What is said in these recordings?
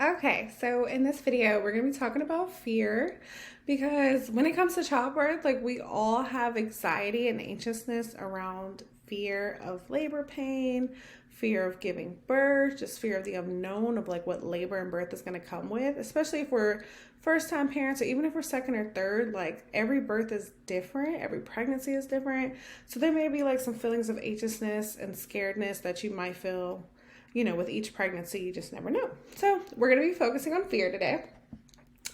Okay, so in this video, we're going to be talking about fear because when it comes to childbirth, like we all have anxiety and anxiousness around fear of labor pain, fear of giving birth, just fear of the unknown of like what labor and birth is going to come with, especially if we're first time parents or even if we're second or third, like every birth is different, every pregnancy is different. So there may be like some feelings of anxiousness and scaredness that you might feel with each pregnancy. You just never know. So we're going to be focusing on fear today.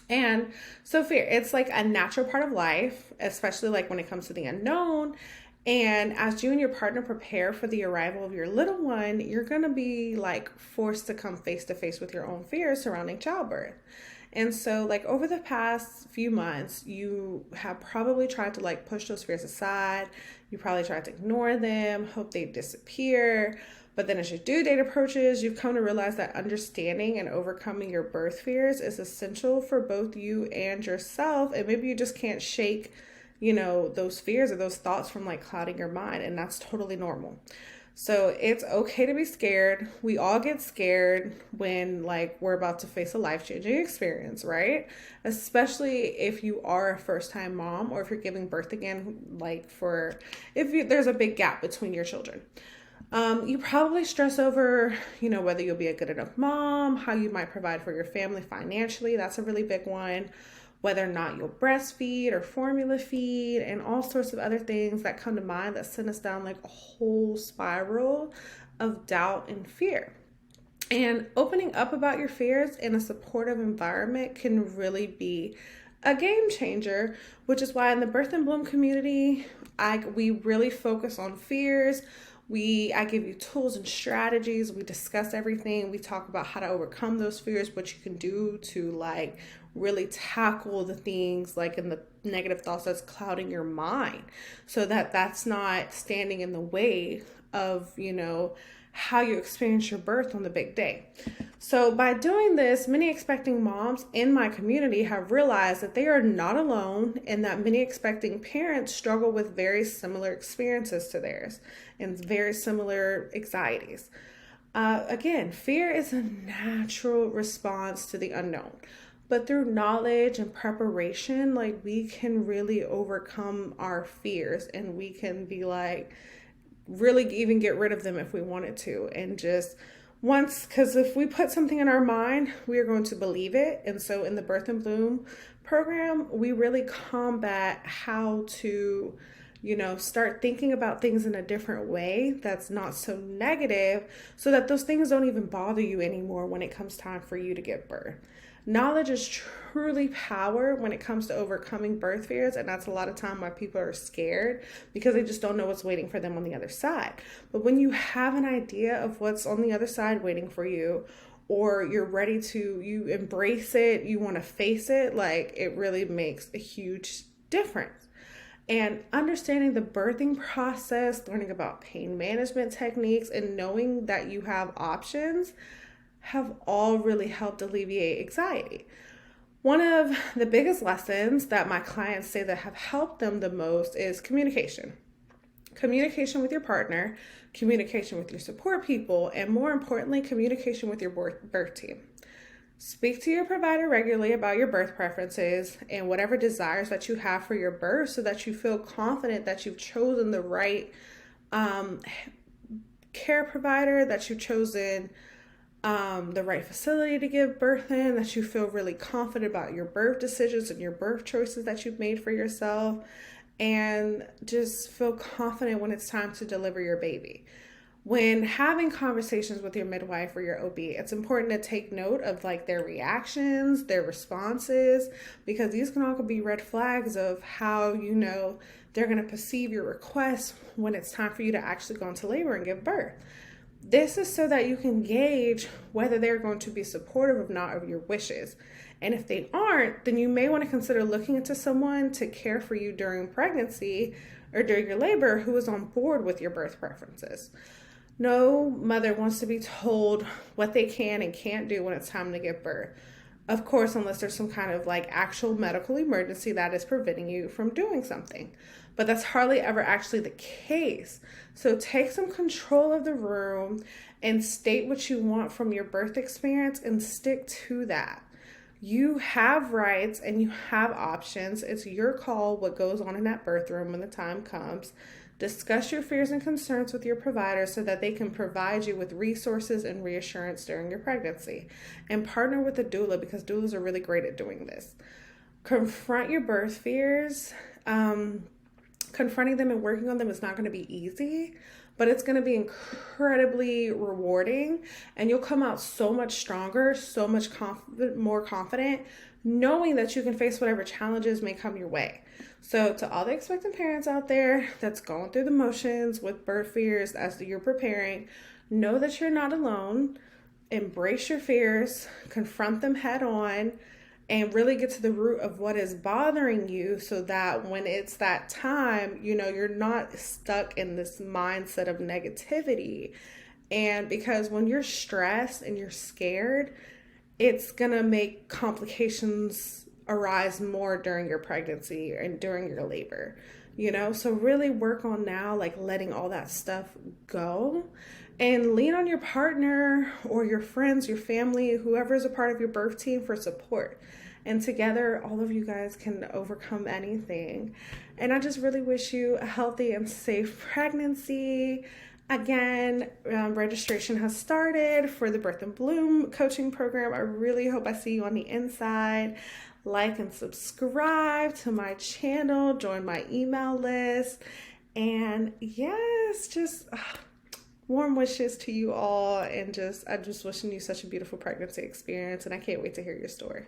And so fear, it's like a natural part of life, especially like when it comes to the unknown. And as you and your partner prepare for the arrival of your little one, you're going to be like forced to come face to face with your own fears surrounding childbirth. And so like over the past few months, you have probably tried to like push those fears aside. You probably tried to ignore them, hope they disappear. But then as your due date approaches, you've come to realize that understanding and overcoming your birth fears is essential for both you and yourself. And maybe you just can't shake, those fears or those thoughts from like clouding your mind. And that's totally normal. So it's okay to be scared. We all get scared when like we're about to face a life-changing experience, right? Especially if you are a first-time mom or if you're giving birth again, there's a big gap between your children. You probably stress over, whether you'll be a good enough mom, how you might provide for your family financially. That's a really big one. Whether or not you'll breastfeed or formula feed and all sorts of other things that come to mind that send us down like a whole spiral of doubt and fear. And opening up about your fears in a supportive environment can really be a game changer, which is why in the Birth and Bloom community, we really focus on fears. I give you tools and strategies. We discuss everything. We talk about how to overcome those fears, what you can do to like really tackle the things like in the negative thoughts that's clouding your mind so that that's not standing in the way of, how you experience your birth on the big day. So by doing this, many expecting moms in my community have realized that they are not alone and that many expecting parents struggle with very similar experiences to theirs and very similar anxieties. Again, fear is a natural response to the unknown. But through knowledge and preparation, like we can really overcome our fears and we can be like, really even get rid of them if we wanted to. And just because if we put something in our mind, we are going to believe it. And so in the Birth and Bloom program, we really combat how to, start thinking about things in a different way that's not so negative so that those things don't even bother you anymore when it comes time for you to give birth. Knowledge is truly power when it comes to overcoming birth fears, and that's a lot of time why people are scared because they just don't know what's waiting for them on the other side. But when you have an idea of what's on the other side waiting for you, or you're ready to, you embrace it, you want to face it, like it really makes a huge difference. And understanding the birthing process, learning about pain management techniques, and knowing that you have options have all really helped alleviate anxiety. One of the biggest lessons that my clients say that have helped them the most is communication. Communication with your partner, communication with your support people, and more importantly, communication with your birth team. Speak to your provider regularly about your birth preferences and whatever desires that you have for your birth so that you feel confident that you've chosen the right care provider, that you've chosen the right facility to give birth in, that you feel really confident about your birth decisions and your birth choices that you've made for yourself, and just feel confident when it's time to deliver your baby. When having conversations with your midwife or your OB, it's important to take note of like their reactions, their responses, because these can all be red flags of how they're going to perceive your request when it's time for you to actually go into labor and give birth. This is so that you can gauge whether they're going to be supportive or not of your wishes. And if they aren't, then you may want to consider looking into someone to care for you during pregnancy or during your labor who is on board with your birth preferences. No mother wants to be told what they can and can't do when it's time to give birth. Of course, unless there's some kind of like actual medical emergency that is preventing you from doing something. But that's hardly ever actually the case. So take some control of the room and state what you want from your birth experience and stick to that. You have rights and you have options. It's your call what goes on in that birth room when the time comes. Discuss your fears and concerns with your provider so that they can provide you with resources and reassurance during your pregnancy. And partner with a doula because doulas are really great at doing this. Confront your birth fears. Confronting them and working on them is not going to be easy, but it's going to be incredibly rewarding, and you'll come out so much stronger, so much more confident, knowing that you can face whatever challenges may come your way. So to all the expectant parents out there that's going through the motions with birth fears as you're preparing, know that you're not alone. Embrace your fears, confront them head on, and really get to the root of what is bothering you so that when it's that time, you're not stuck in this mindset of negativity. And because when you're stressed and you're scared, it's gonna make complications arise more during your pregnancy and during your labor, so really work on now, like letting all that stuff go and lean on your partner or your friends, your family, whoever is a part of your birth team for support. And together, all of you guys can overcome anything. And I just really wish you a healthy and safe pregnancy. Again, registration has started for the Birth and Bloom coaching program. I really hope I see you on the inside. Like and subscribe to my channel, join my email list, and yes, just warm wishes to you all, and I'm just wishing you such a beautiful pregnancy experience, and I can't wait to hear your story.